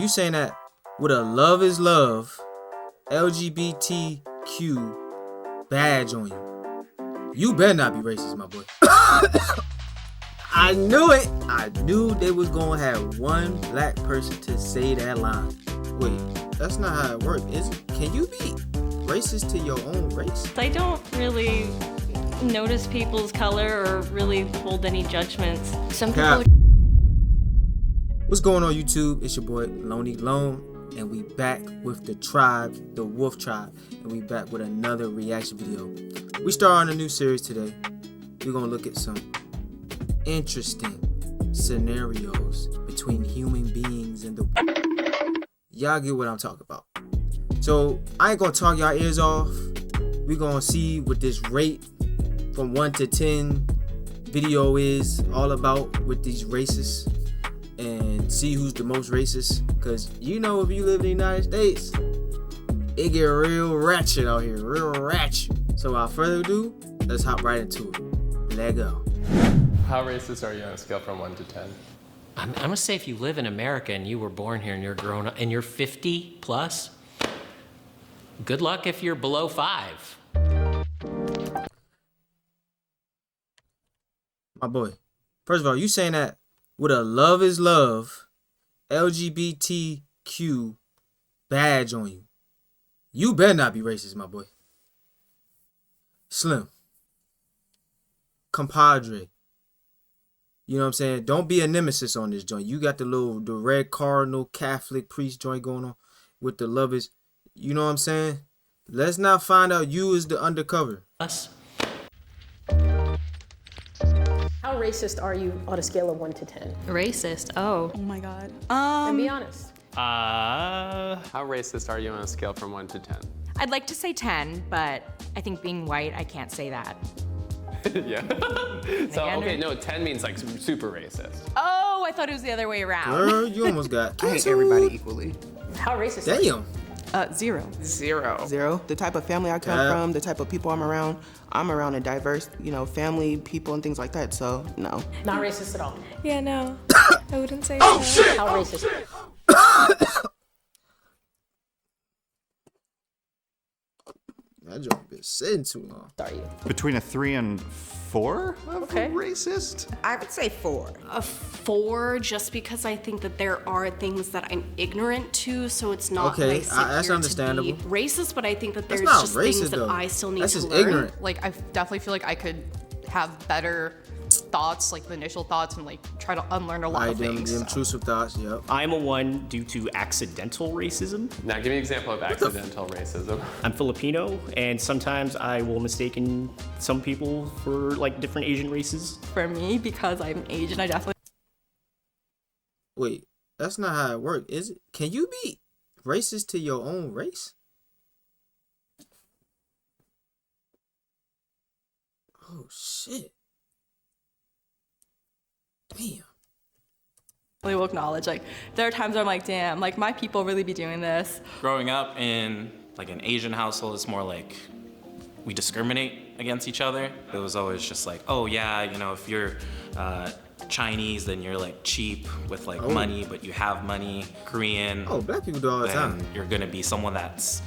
You saying that with a love is love LGBTQ badge on you. You better not be racist, my boy. I knew it. I knew they was gonna have one black person to say that line. Wait, that's not how it works, is it? Can you be racist to your own race? I don't really notice people's color or really hold any judgments. Some people. What's going on, YouTube? It's your boy Loney Lone, and we back with the tribe, the Wolf Tribe, and we back with another reaction video. We start on a new series today. We're gonna look at some interesting scenarios between human beings and the. Y'all get what I'm talking about. So I ain't gonna talk y'all ears off. We're gonna see what this rate from 1 to 10 video is all about with these races, and see who's the most racist. Because you know, if you live in the United States, it get real ratchet out here, real ratchet. So without further ado, let's hop right into it. Let go. How racist are you on a scale from 1 to 10? I'm gonna say if you live in America and you were born here and you're grown up and you're 50 plus, good luck if you're below 5. My boy, first of all, you saying that with a love is love LGBTQ badge on you. You better not be racist, my boy. Slim, compadre, you know what I'm saying? Don't be a nemesis on this joint. You got the red cardinal Catholic priest joint going on with the love is, you know what I'm saying? Let's not find out you is the undercover. Us. How racist are you on a scale of 1 to 10? Racist? Oh. Oh my God. And be honest. How racist are you on a scale from 1 to 10? I'd like to say 10, but I think being white, I can't say that. Yeah. So, okay, no, 10 means like super racist. Oh, I thought it was the other way around. Girl, you almost got I hate everybody equally. How racist are you? damn. 0. Zero. The type of family I come Yeah. from, the type of people I'm around a diverse, family, people, and things like that. So no. Not racist at all. Yeah, no. I wouldn't say Oh, so. shit! How racist? That joint been sitting too long. Are you? Between a 3 and 4 of Okay. racist? I would say 4. A 4, just because I think that there are things that I'm ignorant to, so it's not Okay, that I sit that's here understandable. to be racist, but I think that there's not just racist, things though. that I still need That's to just learn. ignorant. Like, I definitely feel like I could have better thoughts, like the initial thoughts, and like try to unlearn a lot of Them things. so. intrusive thoughts, yep. I'm a 1 due to accidental racism. Now, give me an example of accidental racism. I'm Filipino, and sometimes I will mistake some people for like different Asian races. For me, because I'm Asian, I definitely Wait, that's not how it works, is it? Can you be racist to your own race? Oh, shit. Damn. will acknowledge, like, there are times where I'm like, damn, like, my people really be doing this. Growing up in like an Asian household, it's more like we discriminate against each other. It was always just like, oh yeah, if you're Chinese, then you're like cheap with like money, but you have money. Korean. Oh, black people do all the time. Then you're gonna be someone that's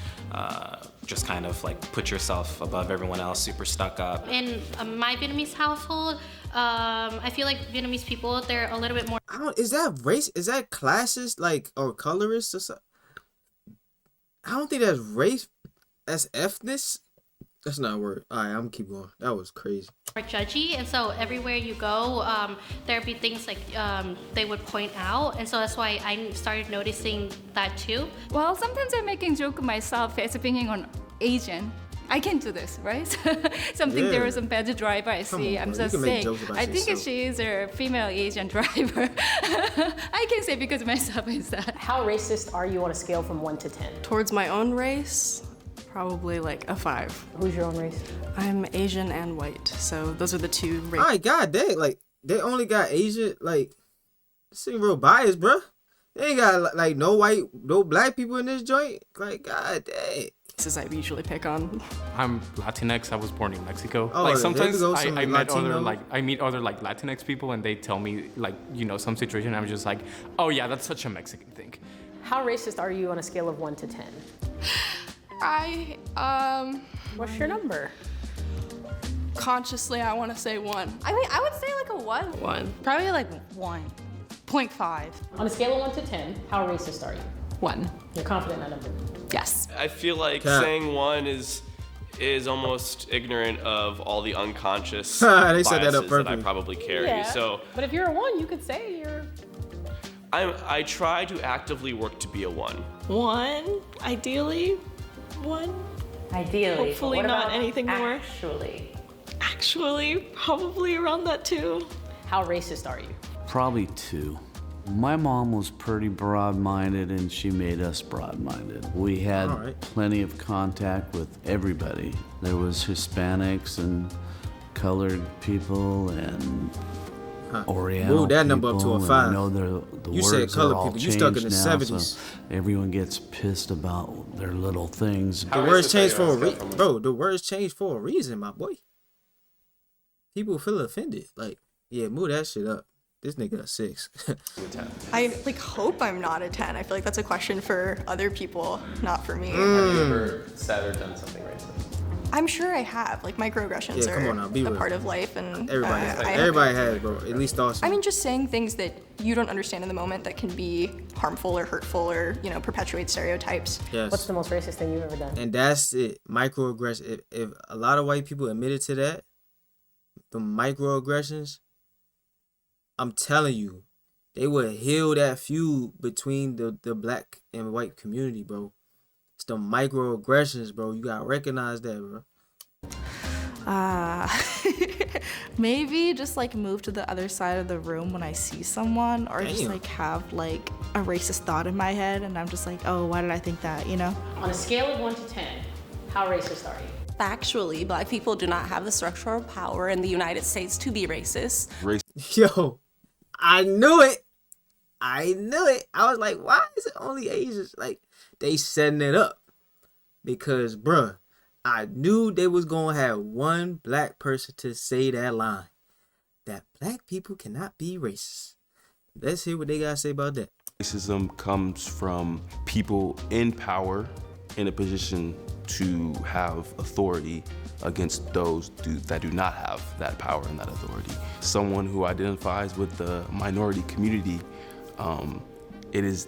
just kind of like put yourself above everyone else, super stuck up. In my Vietnamese household, I feel like Vietnamese people, they're a little bit more. Is that race? Is that classist, like, or colorist or something? I don't think that's race. That's ethnic. That's not a word. All right, I'm gonna keep going. That was crazy. More judgy, and so everywhere you go, there'd be things like they would point out, and so that's why I started noticing that too. Well, sometimes I'm making joke of myself as being an Asian. I can do this, right? Something there was some bad driver I see. I'm just saying. I think she is a female Asian driver. I can say because myself is that. How racist are you on a scale from 1 to 10? Towards my own race, probably like a 5. Who's your own race? I'm Asian and white, so those are the two races. My God, they only got Asian, like, this ain't real biased, bruh. They ain't got like no black people in this joint. Like, God dang. This I usually pick on. I'm Latinx. I was born in Mexico. Oh, like sometimes I meet Latino. other Latinx people, and they tell me like some situation. I'm just like, oh yeah, that's such a Mexican thing. How racist are you on a scale of 1 to 10? What's your number? Consciously, I want to say 1. I mean, I would say like a 1. 1. Probably like 1.5. On a scale of 1 to 10, how racist are you? 1. You're confident in that number? Yes. I feel like saying 1 is almost ignorant of all the unconscious they said that up biases that I perfectly. probably carry. Yeah. So But if you're a 1, you could say you're... I try to actively work to be a 1. 1, ideally. 1. Ideally. Hopefully What not about anything more. Actually, Probably around that too. how racist are you? Probably 2. My mom was pretty broad-minded and she made us broad-minded. We had plenty of contact with everybody. There was Hispanics and colored people and Oriental Move that number up to a people, 5. and I know the You words said are colored all people. You stuck in the changed now, 70s. so everyone gets pissed about their little things. The words changed for a reason, bro. The words changed for a reason, my boy. People feel offended. Like, yeah, move that shit up. This nigga a 6. I hope I'm not a 10. I feel like that's a question for other people, not for me. Have you ever said or done something racist? I'm sure I have. Like microaggressions Yeah, come on now, be are a real. part of life, and Everybody has, bro. At least Dawson. I mean, just saying things that you don't understand in the moment that can be harmful or hurtful or perpetuate stereotypes. Yes. What's the most racist thing you've ever done? And that's it. Microaggression. If a lot of white people admitted to that, the microaggressions, I'm telling you, they would heal that feud between the black and white community, bro. It's the microaggressions, bro. You gotta recognize that, bro. Maybe just move to the other side of the room when I see someone, or just have a racist thought in my head and I'm just oh, why did I think that, On a scale of 1 to 10, how racist are you? Factually, black people do not have the structural power in the United States to be racist. Yo, I knew it. I was like, why is it only Asians? They setting it up. Because, bruh, I knew they was going to have one black person to say that line. That black people cannot be racist. Let's hear what they got to say about that. Racism comes from people in power in a position to have authority against those that do not have that power and that authority. Someone who identifies with the minority community, it is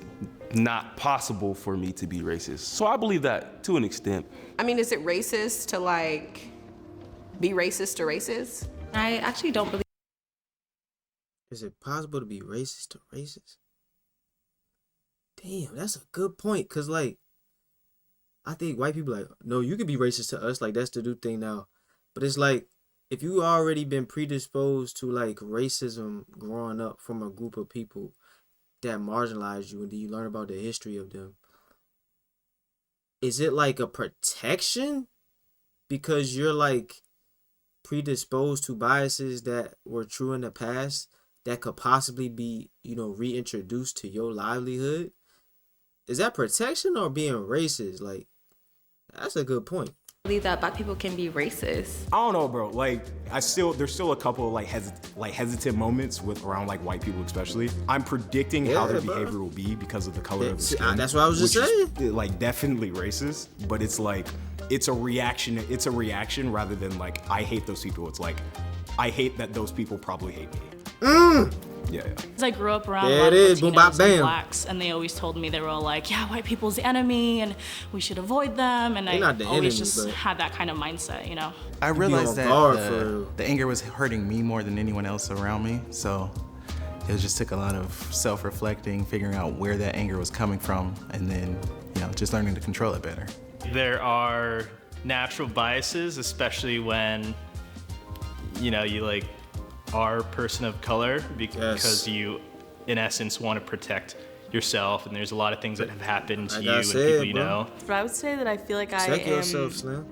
not possible for me to be racist. So I believe that to an extent. I mean, is it racist to be racist to racist? I actually don't believe. Is it possible to be racist to racist? Damn, that's a good point. Cause I think white people no, you can be racist to us. That's the new thing now. But it's if you already been predisposed to racism growing up from a group of people that marginalized you, and then you learn about the history of them, is it a protection because you're predisposed to biases that were true in the past that could possibly be reintroduced to your livelihood? Is that protection or being racist? That's a good point. I believe that black people can be racist. I don't know, bro. There's still a couple hesitant moments around white people, especially. I'm predicting how their behavior will be because of the color of the skin. That's what I was just saying. Definitely racist, but it's it's a reaction. It's a reaction rather than I hate those people. It's I hate that those people probably hate me. Yeah. Because I grew up around there a lot of it is. Latinos Boom, bop, and bam. blacks, and they always told me, they were all yeah, white people's the enemy, and we should avoid them, and They're not the always enemy, just but had that kind of mindset, I realized that guard for the anger was hurting me more than anyone else around me, so it just took a lot of self-reflecting, figuring out where that anger was coming from, and then, just learning to control it better. There are natural biases, especially when, you are a person of color because you, in essence, want to protect yourself, and there's a lot of things that have happened to you and people you know. But I would say that I feel like I Check am yourself, Slim.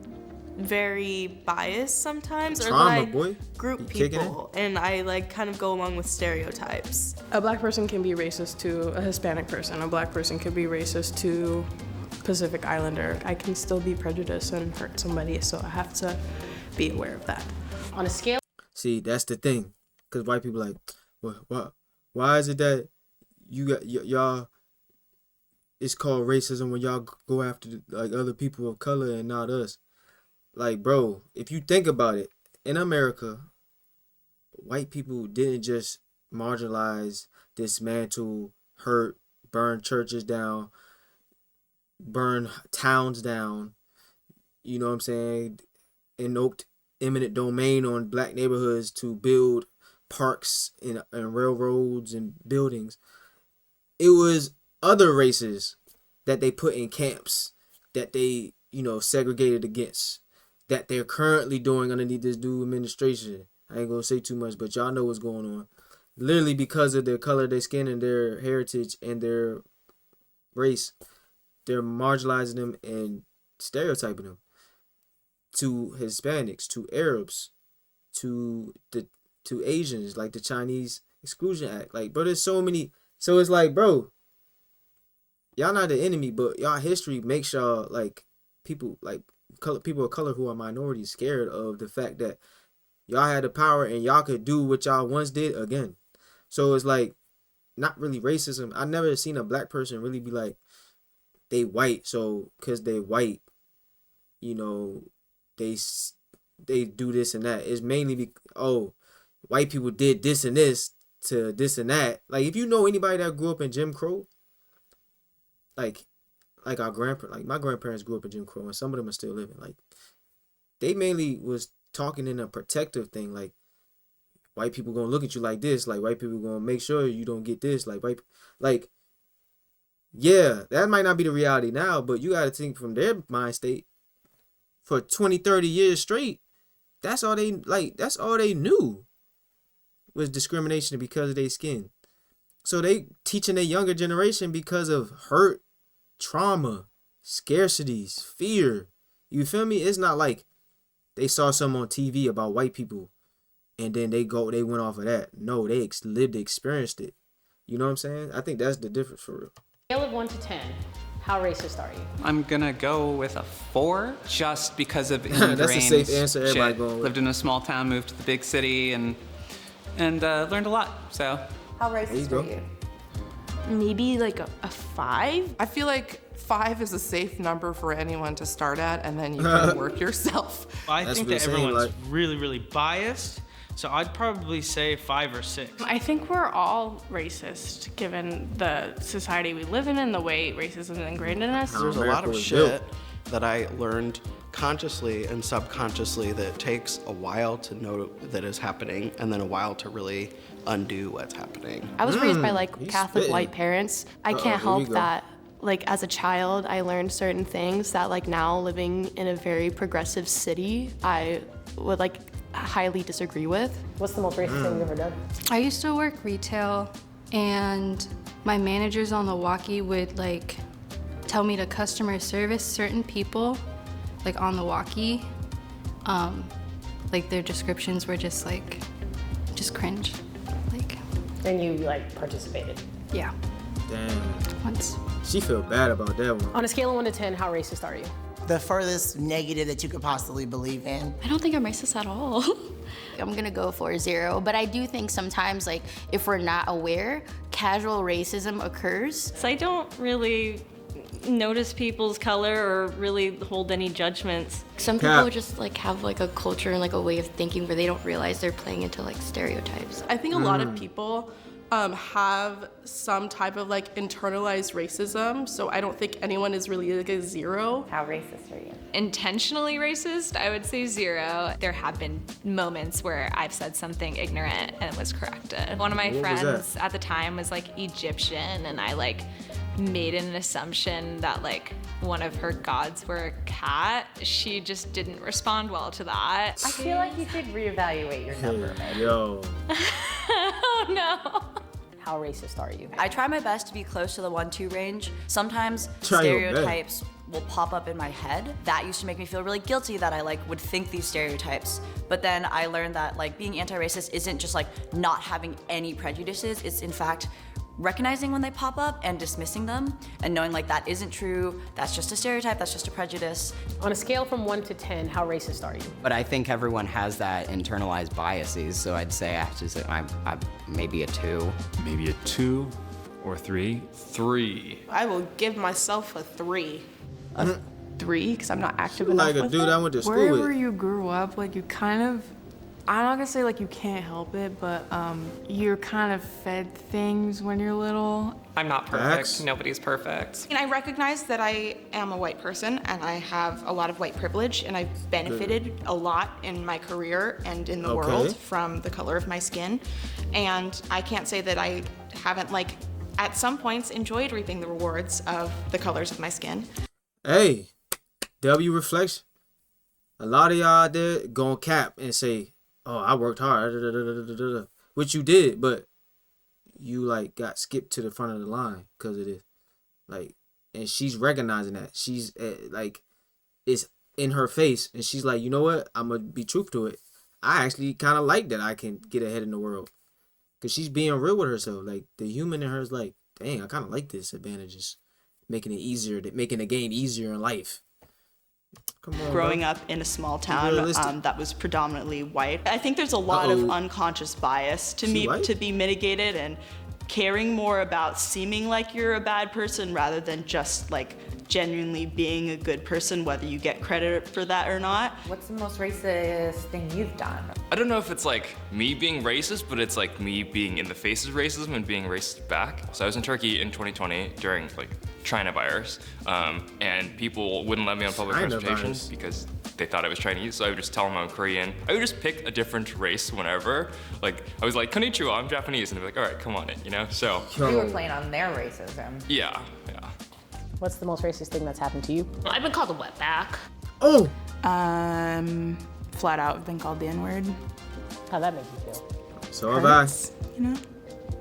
very biased sometimes, or Trauma, that I boy. group You kicking people and I kind of go along with stereotypes. A black person can be racist to a Hispanic person. A black person could be racist to Pacific Islander. I can still be prejudiced and hurt somebody, so I have to be aware of that. On a scale. See, that's the thing, because white people why is it that you got y'all? it's called racism when y'all go after like other people of color and not us. Like, bro, if you think about it, in America, white people didn't just marginalize, dismantle, hurt, burn churches down, burn towns down, you know what I'm saying, invoked eminent domain on black neighborhoods to build parks and railroads and buildings. It was other races that they put in camps that they, segregated against, that they're currently doing underneath this new administration. I ain't gonna say too much, but y'all know what's going on. Literally because of their color, their skin, and their heritage and their race, they're marginalizing them and stereotyping them to Hispanics, to Arabs, to Asians, like the Chinese Exclusion Act. Like, bro, there's so many. So it's like, bro, y'all not the enemy, but y'all history makes y'all like people of color who are minorities scared of the fact that y'all had the power and y'all could do what y'all once did again. So it's like not really racism. I never seen a black person really be like, they white, so because they white, they do this and that. It's mainly white people did this and this to this and that. Like, if you know anybody that grew up in Jim Crow, like our grandparents, like my grandparents grew up in Jim Crow, and some of them are still living. Like, they mainly was talking in a protective thing, like white people gonna look at you like this, like white people gonna make sure you don't get this, yeah, that might not be the reality now, but you gotta think from their mind state. For 20, 30 years straight, that's all they knew was discrimination because of their skin. So they teaching their younger generation because of hurt, trauma, scarcities, fear. You feel me? It's not like they saw something on TV about white people and then they went off of that. No, they experienced it. You know what I'm saying? I think that's the difference for real. Scale of 1 to 10. How racist are you? I'm gonna go with a 4, just because of ingrained That's a safe answer. Everybody going with. Lived in a small town, moved to the big city, and learned a lot. So. How racist are you? Maybe like a 5. I feel like 5 is a safe number for anyone to start at, and then you can work yourself. I think that everyone's really, really biased. So I'd probably say 5 or 6. I think we're all racist, given the society we live in and the way racism is ingrained in us. There's a lot of shit that I learned consciously and subconsciously that takes a while to know that is happening, and then a while to really undo what's happening. I was raised by Catholic white parents. I can't help that. As a child, I learned certain things that now living in a very progressive city, I would highly disagree with. What's the most racist thing you've ever done? I used to work retail, and my managers on the walkie would tell me to customer service certain people on the walkie. Their descriptions were just cringe. And you participated? Yeah. Damn. Once. She feel bad about that one. On a scale of 1 to 10, how racist are you? The furthest negative that you could possibly believe in. I don't think I'm racist at all. I'm gonna go for 0, but I do think sometimes if we're not aware, casual racism occurs. So I don't really notice people's color or really hold any judgments. Some people just have a culture and a way of thinking where they don't realize they're playing into stereotypes. I think a lot of people have some type of internalized racism, so I don't think anyone is really a 0. How racist are you? Intentionally racist, I would say 0. There have been moments where I've said something ignorant and was corrected. One of my friends at the time was Egyptian, and I made an assumption that one of her gods were a cat. She just didn't respond well to that. I feel like you should reevaluate your number. Yo. Oh no. How racist are you? I try my best to be close to the 1-2 range. Sometimes stereotypes will pop up in my head. That used to make me feel really guilty that I would think these stereotypes. But then I learned that being anti-racist isn't just not having any prejudices. It's in fact recognizing when they pop up and dismissing them and knowing that isn't true, that's just a stereotype, that's just a prejudice. On a scale from 1 to 10, how racist are you? But I think everyone has that internalized biases, so I'd say I have to say I'm maybe a 2. Maybe a 2. or 3? 3. I will give myself a 3. A 3, because I'm not active enough Like a with dude it. I went to school Wherever with. you grew up, like you kind of, I'm not gonna say like you can't help it, but you're kind of fed things when you're little. I'm not perfect. Nobody's perfect. And I recognize that I am a white person and I have a lot of white privilege and I've benefited a lot in my career and in the world from the color of my skin. And I can't say that I haven't, like, at some points enjoyed reaping the rewards of the colors of my skin. Hey, W reflection. A lot of y'all out there gon' cap and say, oh, I worked hard, which you did, but you like got skipped to the front of the line because of this. Like, and she's recognizing that. She's like, it's in her face, and she's like, you know what? I'm gonna be truth to it. I actually kind of like that I can get ahead in the world, because she's being real with herself. Like, the human in her is like, dang, I kind of like this advantages, making it easier, making the game easier in life. Come on, growing bro. up in a small town that was predominantly white. I think there's a lot of unconscious bias to be mitigated, and caring more about seeming like you're a bad person rather than just like genuinely being a good person, whether you get credit for that or not. What's the most racist thing you've done? I don't know if it's like me being racist, but it's like me being in the face of racism and being racist back. So I was in Turkey in 2020 during like China virus, and people wouldn't let me on public transportation because they thought I was Chinese. So I would just tell them I'm Korean. I would just pick a different race whenever. Like I was like, konnichiwa, I'm Japanese, and they'd be like, all right, come on in, you know? So. You were playing on their racism. Yeah. What's the most racist thing that's happened to you? I've been called a wetback. Oh! Flat out been called the N-word. How'd that make you feel? So have I. You know?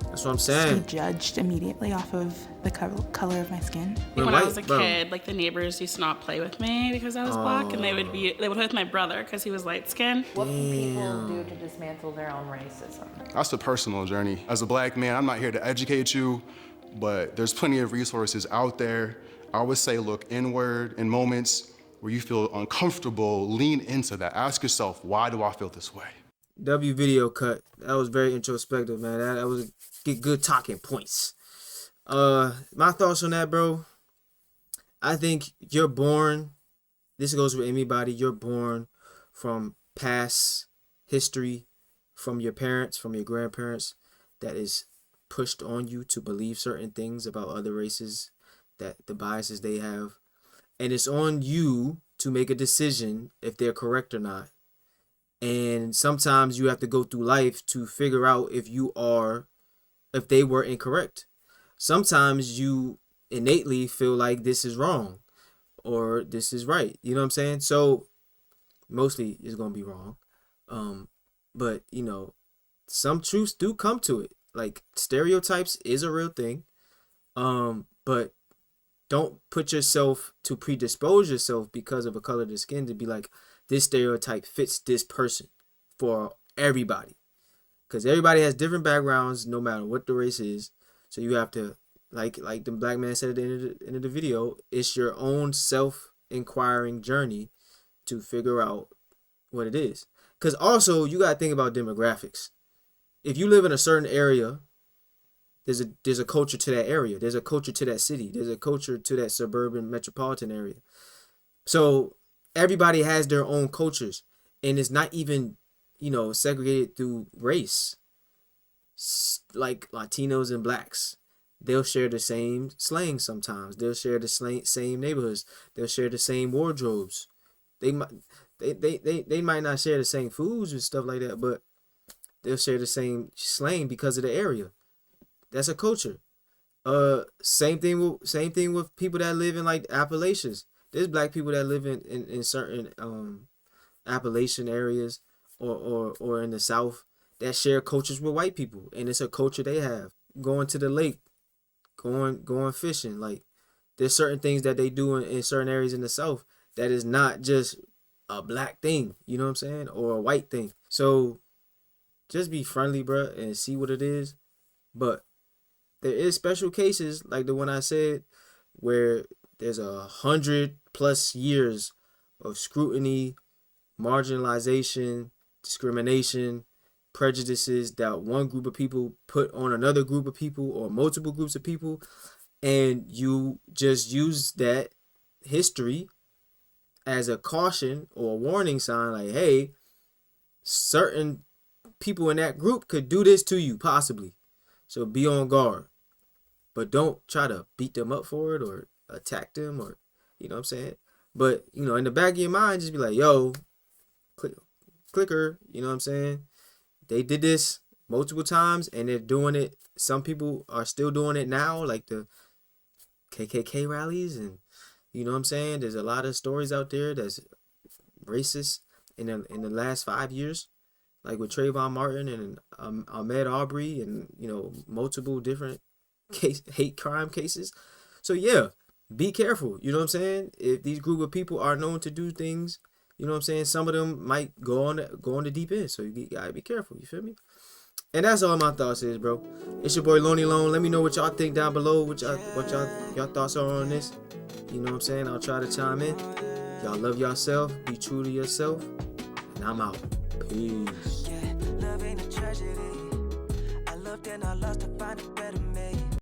That's what I'm Be saying. judged immediately off of the color of my skin. When I was a kid, like the neighbors used to not play with me because I was black, and they would play with my brother because he was light skinned. What can people do to dismantle their own racism? That's a personal journey. As a black man, I'm not here to educate you, but there's plenty of resources out there. I would say look inward in moments where you feel uncomfortable, lean into that. Ask yourself, why do I feel this way? W video cut. That was very introspective, man. That was good talking points. My thoughts on that, bro. I think you're born, this goes with anybody, you're born from past history, from your parents, from your grandparents, that is pushed on you to believe certain things about other races, that the biases they have. And it's on you to make a decision if they're correct or not. And sometimes you have to go through life to figure out if they were incorrect. Sometimes you innately feel like this is wrong or this is right. You know what I'm saying? So mostly it's going to be wrong. But, you know, some truths do come to it. Like stereotypes is a real thing. But don't put yourself to predispose yourself because of a color of the skin to be like, this stereotype fits this person for everybody. Because everybody has different backgrounds no matter what the race is. So you have to, like the black man said at the end of the video, it's your own self-inquiring journey to figure out what it is. Because also, you got to think about demographics. If you live in a certain area, there's a culture to that area. There's a culture to that city. There's a culture to that suburban metropolitan area. So everybody has their own cultures. And it's not even, you know, segregated through race. Like Latinos and blacks, they'll share the same slang sometimes. They'll share the same neighborhoods. They'll share the same wardrobes. They might not share the same foods and stuff like that, but they'll share the same slang because of the area. That's a culture. Same thing with people that live in like Appalachians. There's black people that live in certain Appalachian areas or in the South that share cultures with white people, and it's a culture they have. Going to the lake, going fishing. Like there's certain things that they do in certain areas in the South that is not just a black thing, you know what I'm saying, or a white thing. So just be friendly, bro, and see what it is. But there is special cases like the one I said where there's 100+ years of scrutiny, marginalization, discrimination, prejudices that one group of people put on another group of people or multiple groups of people, and you just use that history as a caution or a warning sign, like, hey, certain people in that group could do this to you possibly, so be on guard. But don't try to beat them up for it or attack them, or, you know what I'm saying? But, you know, in the back of your mind, just be like, yo, clicker, you know what I'm saying? They did this multiple times and they're doing it. Some people are still doing it now, like the KKK rallies, and, you know what I'm saying? There's a lot of stories out there that's racist in the last 5 years, like with Trayvon Martin and Ahmaud Arbery, and, you know, multiple different hate crime cases. So yeah, be careful, you know what I'm saying? If these group of people are known to do things, you know what I'm saying, some of them might go on the deep end, so you gotta be careful, you feel me? And that's all my thoughts is, bro. It's your boy Lonely Lone. Let me know what y'all think down below, what y'all thoughts are on this. You know what I'm saying? I'll try to chime in. Y'all love yourself, be true to yourself, and I'm out. Peace. Yeah, love ain't a tragedy. I loved and I loved.